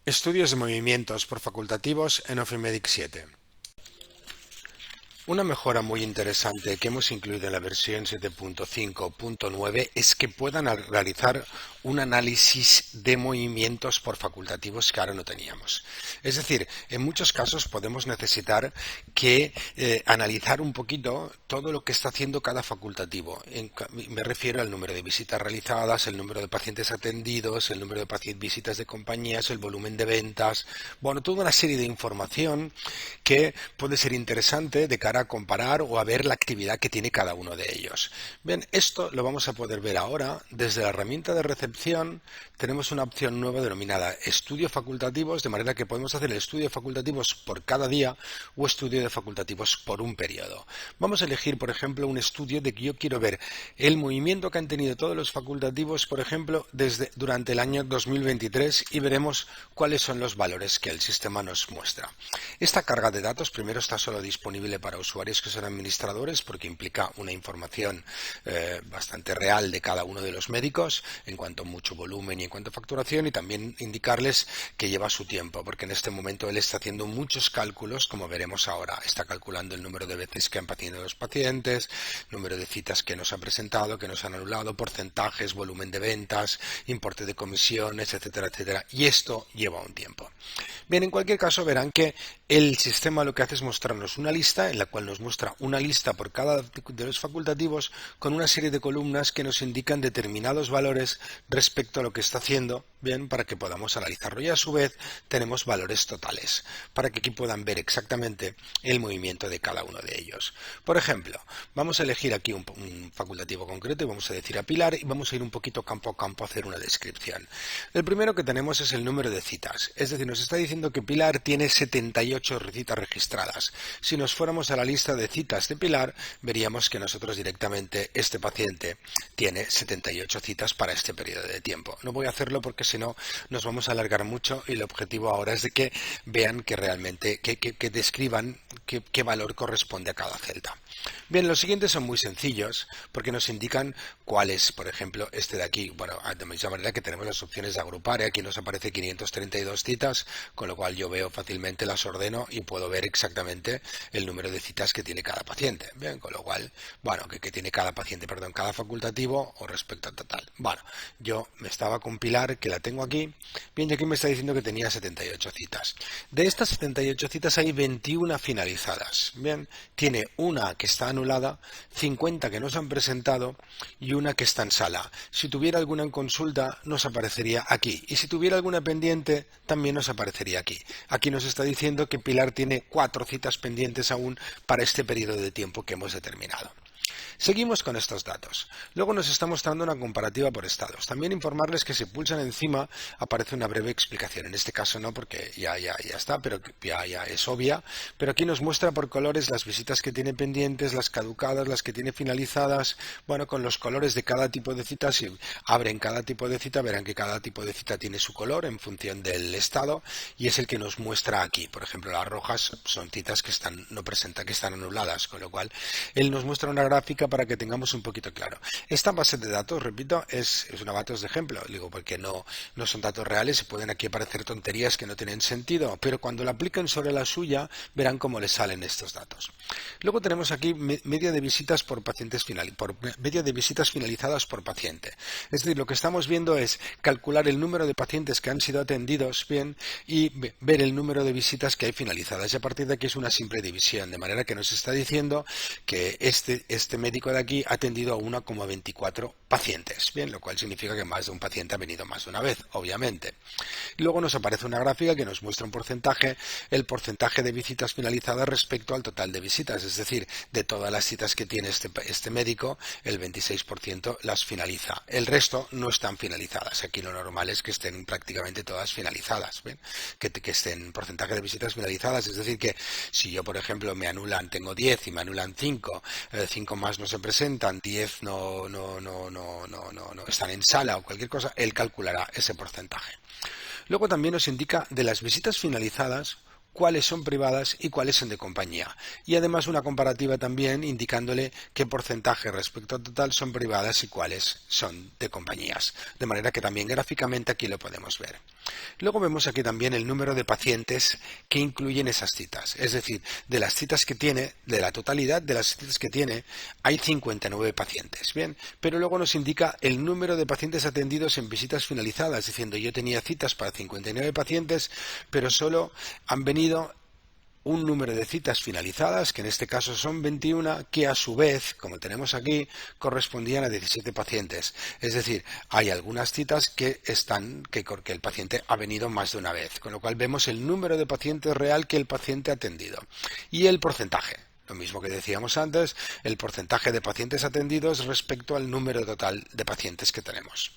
Estudios de movimientos por facultativos en Ofimedic 7. Una mejora muy interesante que hemos incluido en la versión 7.5.9 es que puedan realizar un análisis de movimientos por facultativos que ahora no teníamos. Es decir, en muchos casos podemos necesitar que analizar un poquito todo lo que está haciendo cada facultativo. Me refiero al número de visitas realizadas, el número de pacientes atendidos, el número de visitas de compañías, el volumen de ventas, bueno, toda una serie de información que puede ser interesante de cara a comparar o a ver la actividad que tiene cada uno de ellos. Bien, esto lo vamos a poder ver ahora desde la herramienta de recepción. Tenemos una opción nueva denominada estudio facultativos, de manera que podemos hacer el estudio de facultativos por cada día o estudio de facultativos por un periodo. Vamos a elegir, por ejemplo, un estudio de que yo quiero ver el movimiento que han tenido todos los facultativos, por ejemplo, durante el año 2023, y veremos cuáles son los valores que el sistema nos muestra. Esta carga de datos primero está solo disponible para usuarios que son administradores, porque implica una información bastante real de cada uno de los médicos en cuanto a mucho volumen y en cuanto a facturación, y también indicarles que lleva su tiempo, porque en este momento él está haciendo muchos cálculos, como veremos ahora. Está calculando el número de veces que han tenido los pacientes, número de citas que nos han presentado, que nos han anulado, porcentajes, volumen de ventas, importe de comisiones, etcétera, etcétera. Y esto lleva un tiempo. Bien, en cualquier caso verán que el sistema lo que hace es mostrarnos una lista en la cual nos muestra una lista por cada de los facultativos con una serie de columnas que nos indican determinados valores respecto a lo que está haciendo, bien, para que podamos analizarlo. Y a su vez tenemos valores totales para que aquí puedan ver exactamente el movimiento de cada uno de ellos. Por ejemplo, vamos a elegir aquí un facultativo concreto y vamos a decir a Pilar y vamos a ir un poquito campo a campo a hacer una descripción. El primero que tenemos es el número de citas, es decir, nos está diciendo que Pilar tiene 78 citas registradas. Si nos fuéramos a la lista de citas de Pilar, veríamos que nosotros directamente este paciente tiene 78 citas para este periodo de tiempo. No voy a hacerlo porque si no nos vamos a alargar mucho, y el objetivo ahora es de que vean que realmente, que describan qué valor corresponde a cada celda. Bien, los siguientes son muy sencillos porque nos indican cuál es, por ejemplo, este de aquí. Bueno, de misma manera que tenemos las opciones de agrupar, aquí nos aparece 532 citas, con lo cual yo veo fácilmente, las ordeno y puedo ver exactamente el número de citas que tiene cada paciente. Bien, con lo cual, bueno, que tiene cada paciente, perdón, cada facultativo o respecto al total. Bueno, yo me estaba con Pilar, que la tengo aquí. Bien, y aquí me está diciendo que tenía 78 citas. De estas 78 citas hay 21 finalizadas. Bien, tiene una que está anulada, 50 que nos han presentado y una que está en sala. Si tuviera alguna en consulta, nos aparecería aquí. Y si tuviera alguna pendiente, también nos aparecería aquí. Aquí nos está diciendo que Pilar tiene 4 citas pendientes aún para este periodo de tiempo que hemos determinado. Seguimos con estos datos. Luego nos está mostrando una comparativa por estados. También informarles que si pulsan encima aparece una breve explicación. En este caso no, porque ya está, pero ya es obvia. Pero aquí nos muestra por colores las visitas que tiene pendientes, las caducadas, las que tiene finalizadas. Bueno, con los colores de cada tipo de cita, si abren cada tipo de cita, verán que cada tipo de cita tiene su color en función del estado, y es el que nos muestra aquí. Por ejemplo, las rojas son citas que no presentan, que están anuladas, con lo cual él nos muestra una gráfica para que tengamos un poquito claro. Esta base de datos, repito, es una datos de ejemplo, digo, porque no son datos reales y pueden aquí aparecer tonterías que no tienen sentido, pero cuando la apliquen sobre la suya verán cómo les salen estos datos. Luego tenemos aquí media de visitas por pacientes media de visitas finalizadas por paciente. Es decir, lo que estamos viendo es calcular el número de pacientes que han sido atendidos bien y ver el número de visitas que hay finalizadas, y a partir de aquí es una simple división, de manera que nos está diciendo que este médico de aquí ha atendido a 1,24 pacientes, bien, lo cual significa que más de un paciente ha venido más de una vez, obviamente. Luego nos aparece una gráfica que nos muestra un porcentaje, el porcentaje de visitas finalizadas respecto al total de visitas, es decir, de todas las citas que tiene este médico, el 26% las finaliza. El resto no están finalizadas. Aquí lo normal es que estén prácticamente todas finalizadas, ¿bien? Que estén porcentaje de visitas finalizadas, es decir, que si yo, por ejemplo, me anulan, tengo 10 y me anulan 5, 5 más no se presentan, 10 no están en sala o cualquier cosa, él calculará ese porcentaje. Luego también nos indica de las visitas finalizadas cuáles son privadas y cuáles son de compañía. Y además una comparativa también indicándole qué porcentaje respecto al total son privadas y cuáles son de compañías. De manera que también gráficamente aquí lo podemos ver. Luego vemos aquí también el número de pacientes que incluyen esas citas. Es decir, de las citas que tiene, de la totalidad de las citas que tiene, hay 59 pacientes. Bien, pero luego nos indica el número de pacientes atendidos en visitas finalizadas, diciendo yo tenía citas para 59 pacientes, pero solo han venido un número de citas finalizadas, que en este caso son 21, que a su vez, como tenemos aquí, correspondían a 17 pacientes. Es decir, hay algunas citas que el paciente ha venido más de una vez, con lo cual vemos el número de pacientes real que el paciente ha atendido. Y el porcentaje. Lo mismo que decíamos antes, el porcentaje de pacientes atendidos respecto al número total de pacientes que tenemos.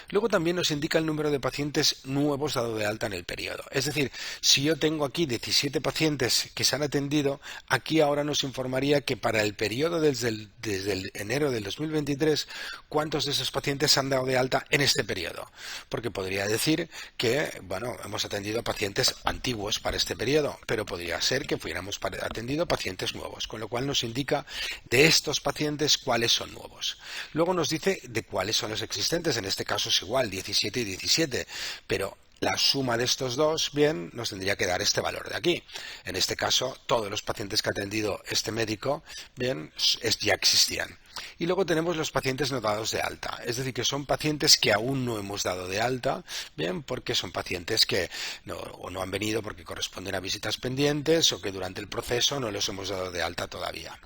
Luego también nos indica el número de pacientes nuevos dado de alta en el periodo. Es decir, si yo tengo aquí 17 pacientes que se han atendido, aquí ahora nos informaría que para el periodo desde el enero del 2023, cuántos de esos pacientes se han dado de alta en este periodo. Porque podría decir que, bueno, hemos atendido pacientes antiguos para este periodo, pero podría ser que hubiéramos atendido pacientes nuevos, con lo cual nos indica de estos pacientes cuáles son nuevos. Luego nos dice de cuáles son los existentes, en este caso es igual, 17 y 17, pero la suma de estos dos, bien, nos tendría que dar este valor de aquí. En este caso, todos los pacientes que ha atendido este médico, bien, ya existían. Y luego tenemos los pacientes no dados de alta, es decir, que son pacientes que aún no hemos dado de alta, bien, porque son pacientes que no han venido porque corresponden a visitas pendientes o que durante el proceso no los hemos dado de alta todavía.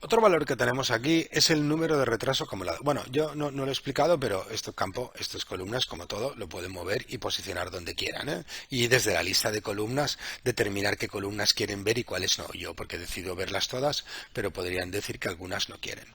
Otro valor que tenemos aquí es el número de retraso acumulado. Bueno, yo no lo he explicado, pero este campo, estas columnas, como todo, lo pueden mover y posicionar donde quieran, ¿eh? Y desde la lista de columnas, determinar qué columnas quieren ver y cuáles no. Yo, porque decido verlas todas, pero podrían decir que algunas no quieren.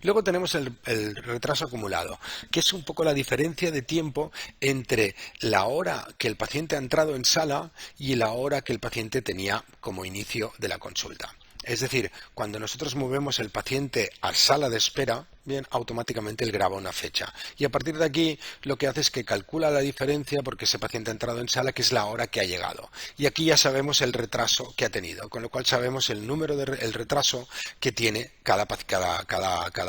Luego tenemos el retraso acumulado, que es un poco la diferencia de tiempo entre la hora que el paciente ha entrado en sala y la hora que el paciente tenía como inicio de la consulta. Es decir, cuando nosotros movemos el paciente a sala de espera, bien, automáticamente él graba una fecha. Y a partir de aquí lo que hace es que calcula la diferencia porque ese paciente ha entrado en sala, que es la hora que ha llegado. Y aquí ya sabemos el retraso que ha tenido, con lo cual sabemos el número el retraso que tiene cada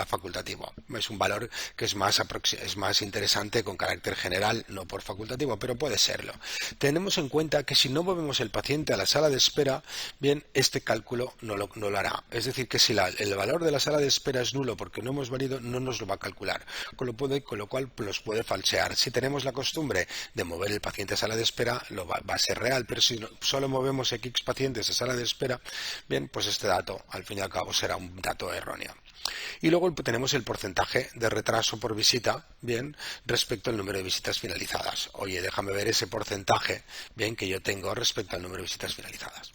facultativo. Es un valor que es más interesante con carácter general, no por facultativo, pero puede serlo. Tenemos en cuenta que si no movemos el paciente a la sala de espera, bien, este cálculo no lo hará. Es decir, que si el valor de la sala de espera es nulo porque no hemos venido, no nos lo va a calcular, con lo cual los puede falsear. Si tenemos la costumbre de mover el paciente a sala de espera, va a ser real, pero si solo movemos X pacientes a sala de espera, bien, pues este dato al fin y al cabo será un dato erróneo. Y luego tenemos el porcentaje de retraso por visita, bien, respecto al número de visitas finalizadas. Oye, déjame ver ese porcentaje, bien, que yo tengo respecto al número de visitas finalizadas.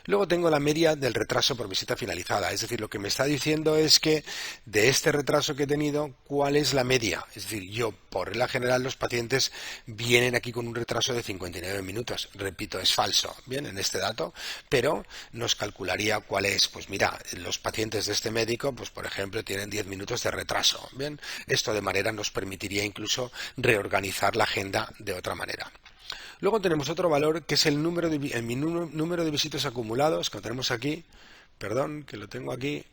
Luego tengo la media del retraso por visita finalizada, es decir, lo que me está diciendo es que de este retraso que he tenido, ¿cuál es la media? Es decir, yo, por regla general, los pacientes vienen aquí con un retraso de 59 minutos. Repito, es falso, bien, en este dato, pero nos calcularía cuál es. Pues mira, los pacientes de este médico, pues por ejemplo, tienen 10 minutos de retraso, bien. Esto de manera nos permitiría incluso reorganizar la agenda de otra manera. Luego tenemos otro valor que es el número de visitas acumulados que lo tenemos aquí, perdón, que lo tengo aquí,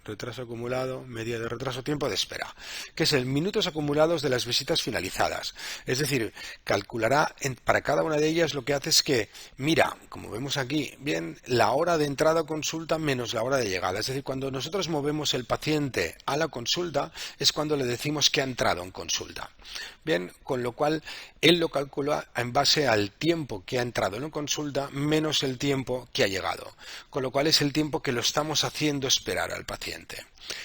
retraso acumulado, media de retraso, tiempo de espera, que es el minutos acumulados de las visitas finalizadas. Es decir, calculará para cada una de ellas, lo que hace es que mira, como vemos aquí, bien, la hora de entrada a consulta menos la hora de llegada. Es decir, cuando nosotros movemos el paciente a la consulta es cuando le decimos que ha entrado en consulta. Bien, con lo cual él lo calcula en base al tiempo que ha entrado en consulta menos el tiempo que ha llegado, con lo cual es el tiempo que lo estamos haciendo esperar al paciente.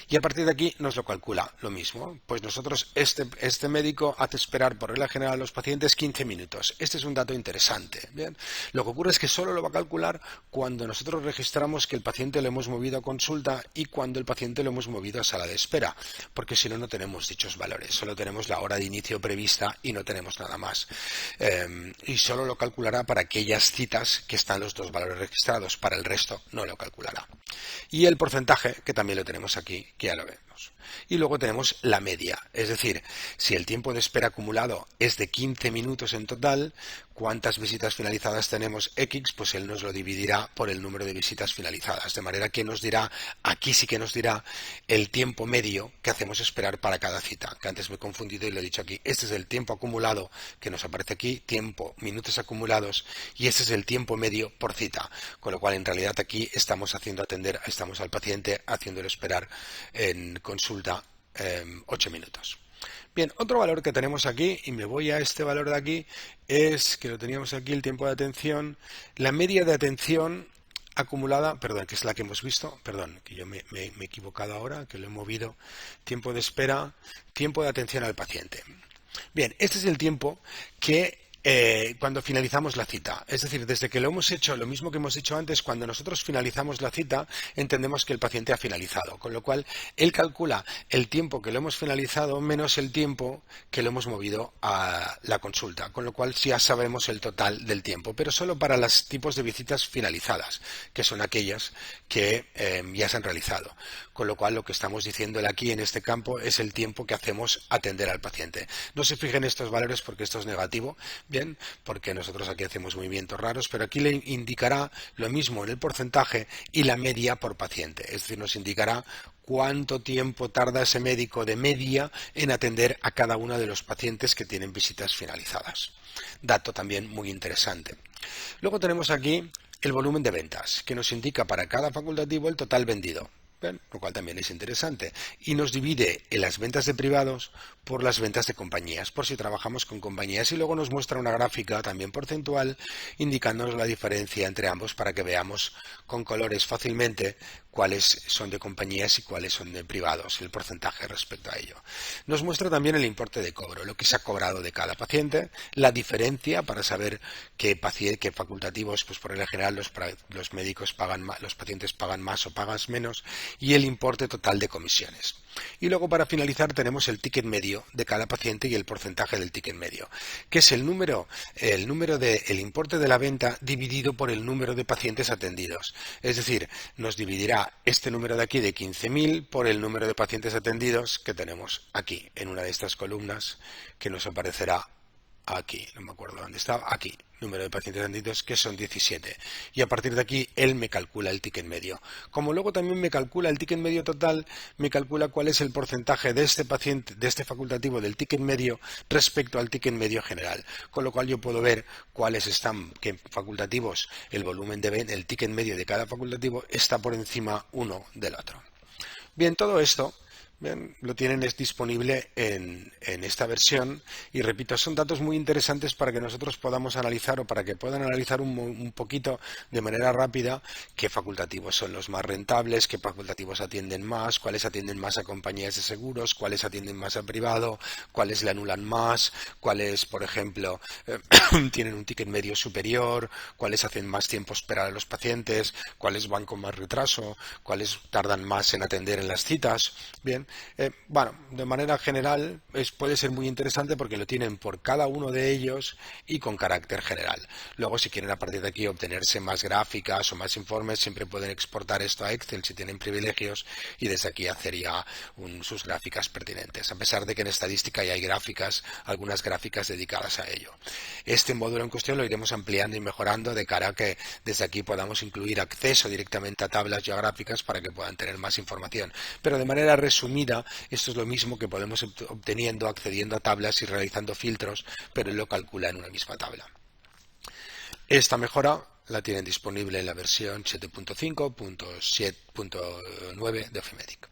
Y a partir de aquí nos lo calcula lo mismo. Pues nosotros, este médico hace esperar por regla general a los pacientes 15 minutos. Este es un dato interesante. Bien. Lo que ocurre es que solo lo va a calcular cuando nosotros registramos que el paciente lo hemos movido a consulta y cuando el paciente lo hemos movido a sala de espera, porque si no, no tenemos dichos valores. Solo tenemos la hora de inicio prevista y no tenemos nada más. Y solo lo calculará para aquellas citas que están los dos valores registrados. Para el resto no lo calculará. Y el porcentaje, que también lo tenemos aquí, que ya lo tenemos. Y luego tenemos la media, es decir, si el tiempo de espera acumulado es de 15 minutos en total, ¿cuántas visitas finalizadas tenemos X? Pues él nos lo dividirá por el número de visitas finalizadas, de manera que nos dirá, aquí sí que nos dirá el tiempo medio que hacemos esperar para cada cita, que antes me he confundido y lo he dicho aquí. Este es el tiempo acumulado que nos aparece aquí, tiempo, minutos acumulados, y este es el tiempo medio por cita, con lo cual en realidad aquí estamos al paciente haciéndolo esperar en consulta 8 minutos. Bien, otro valor que tenemos aquí, y me voy a este valor de aquí, es que lo teníamos aquí, el tiempo de atención, la media de atención acumulada, perdón, que es la que hemos visto, perdón, que yo me he equivocado ahora, que lo he movido, tiempo de espera, tiempo de atención al paciente. Bien, este es el tiempo que cuando finalizamos la cita, es decir, desde que lo hemos hecho, lo mismo que hemos dicho antes, cuando nosotros finalizamos la cita, entendemos que el paciente ha finalizado, con lo cual él calcula el tiempo que lo hemos finalizado menos el tiempo que lo hemos movido a la consulta, con lo cual ya sabemos el total del tiempo, pero solo para los tipos de visitas finalizadas, que son aquellas que ya se han realizado, con lo cual lo que estamos diciéndole aquí en este campo es el tiempo que hacemos atender al paciente. No se fijen estos valores porque esto es negativo, bien, porque nosotros aquí hacemos movimientos raros, pero aquí le indicará lo mismo en el porcentaje y la media por paciente, es decir, nos indicará cuánto tiempo tarda ese médico de media en atender a cada uno de los pacientes que tienen visitas finalizadas. Dato también muy interesante. Luego tenemos aquí el volumen de ventas, que nos indica para cada facultativo el total vendido. Bien, lo cual también es interesante, y nos divide en las ventas de privados por las ventas de compañías, por si trabajamos con compañías, y luego nos muestra una gráfica también porcentual indicándonos la diferencia entre ambos para que veamos con colores fácilmente cuáles son de compañías y cuáles son de privados, el porcentaje respecto a ello. Nos muestra también el importe de cobro, lo que se ha cobrado de cada paciente, la diferencia para saber qué facultativos, pues por el general los médicos pagan más, los pacientes pagan más o pagan menos, y el importe total de comisiones. Y luego para finalizar tenemos el ticket medio de cada paciente y el porcentaje del ticket medio, que es el importe de la venta dividido por el número de pacientes atendidos. Es decir, nos dividirá este número de aquí de 15.000 por el número de pacientes atendidos que tenemos aquí, en una de estas columnas que nos aparecerá aquí, no me acuerdo dónde estaba, aquí, número de pacientes atendidos, que son 17. Y a partir de aquí, él me calcula el ticket medio. Como luego también me calcula el ticket medio total, me calcula cuál es el porcentaje de este paciente, de este facultativo del ticket medio respecto al ticket medio general. Con lo cual yo puedo ver cuáles están, qué facultativos, el volumen el ticket medio de cada facultativo está por encima uno del otro. Bien, todo esto bien, lo tienen disponible en esta versión y repito, son datos muy interesantes para que nosotros podamos analizar o para que puedan analizar un poquito de manera rápida qué facultativos son los más rentables, qué facultativos atienden más, cuáles atienden más a compañías de seguros, cuáles atienden más a privado, cuáles le anulan más, cuáles, por ejemplo, tienen un ticket medio superior, cuáles hacen más tiempo esperar a los pacientes, cuáles van con más retraso, cuáles tardan más en atender en las citas. Bien, bueno, de manera general puede ser muy interesante porque lo tienen por cada uno de ellos y con carácter general. Luego, si quieren a partir de aquí obtenerse más gráficas o más informes, siempre pueden exportar esto a Excel si tienen privilegios y desde aquí hacer ya sus gráficas pertinentes, a pesar de que en estadística ya hay gráficas, algunas gráficas dedicadas a ello. Este módulo en cuestión lo iremos ampliando y mejorando de cara a que desde aquí podamos incluir acceso directamente a tablas geográficas para que puedan tener más información. Pero de manera resumida, esto es lo mismo que podemos obteniendo accediendo a tablas y realizando filtros, pero él lo calcula en una misma tabla. Esta mejora la tienen disponible en la versión 7.5.7.9 de Ofimedic.